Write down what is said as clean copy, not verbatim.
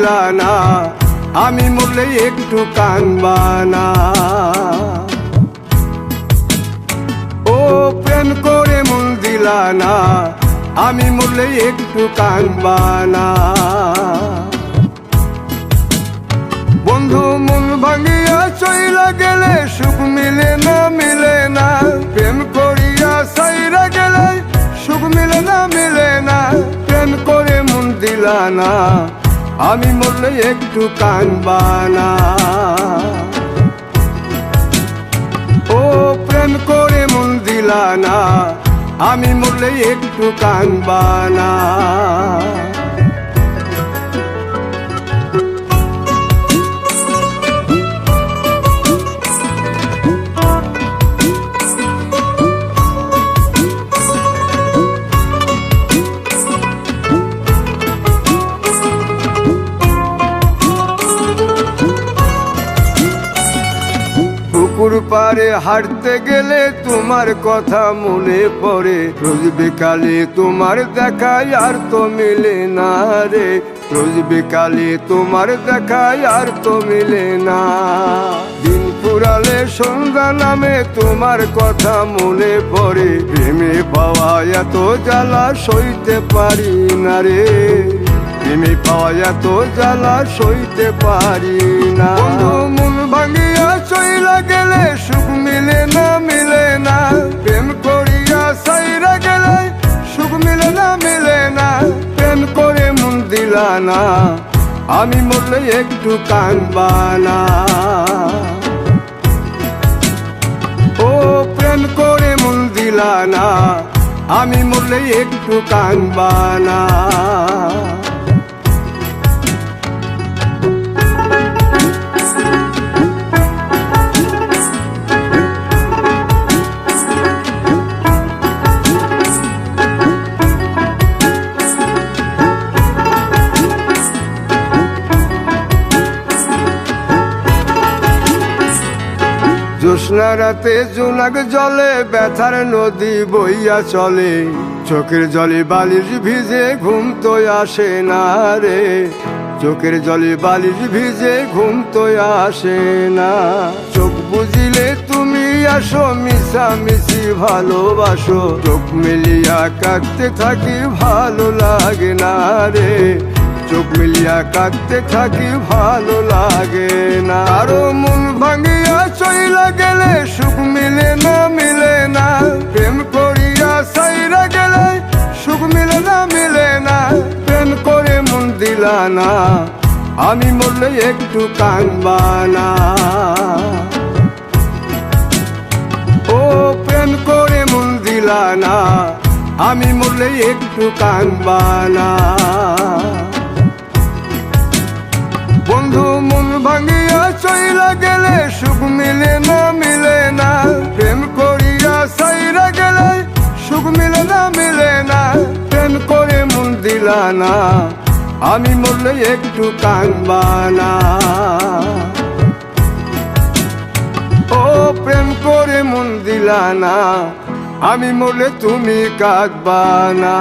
দিলা না, আমি মরলে একটু কানবা না। ও প্রেম করে মন দিলা না, আমি মরলে একটু কানবা না। বন্ধু মন ভাঙিয়া চইলা গেলে সুখ মিলে না, মিলে না। প্রেম করিয়া সাইরা গেলে সুখ মিলে না, মিলে না। প্রেম করে মন দিলা না, আমি মরলে একটু কানবা না। ও প্রেম করে মন দিলা না, আমি মরলে একটু কানবা না। পুকুর পাড়ে হাঁটতে গেলে তোমার কথা মনে পড়ে, রোজ বিকালে তোমার দেখায় আর তো মিলে না রে। রোজ বিকালে তোমার দেখায় আর তো মিলে না। দিন ফুরালে সন্ধ্যা নামে তোমার কথা মনে পড়ে, প্রেমে পাওয়া এত জ্বালা সইতে পারি না রে। প্রেমে পাওয়া এত জ্বালা সইতে পারি না। মন ভাঙিয়া চইলা গেলে সুখ মিলে না, মিলে না। প্রেম করিয়া সাইরা গেলে সুখ মিলে না, মিলে না। প্রেম করে মন দিলা না, আমি মরলে একটু কানবা না। ও প্রেম করে মন দিলা না, আমি মরলে একটু কানবা না। জ্যোৎস্না রাতে জোনাক জলে ব্যথার নদী বইয়া চলে, চোখের জলে বালিশ ভিজে ঘুম তো আসে না রে। চোখের জলে বালিশ ভিজে ঘুম তো আসে না। চোখ বুঝিলে তুমি আসো, মিশামিশি ভালোবাসো। চোখ মিলিয়া কাঁদতে থাকি ভালো লাগে না রে। চোখ মিলিয়া কাঁদতে থাকি ভালো লাগে না। আরো মন ভাঙিয়া চইলা গেলে সুখ মিলে না, মিলে না। প্রেম করিয়া সাইরা গেলে সুখ মিলে না, মিলে না। প্রেম করে মন দিলা না, আমি মরলে একটু কানবা না। ও প্রেম করে মন দিলা না, আমি মরলে একটু কানবা না। বন্ধু মন ভাঙিয়া চইলা গেলে সুখ মিলে না, মিলে না। প্রেম করিয়া সাইরা গেলে সুখ মিলে না, মিলে না। প্রেম করে মন দিলা না, আমি মরলে একটু কানবা না। ও প্রেম করে মন দিলা না, আমি মরলে তুমি কাঁদবা না।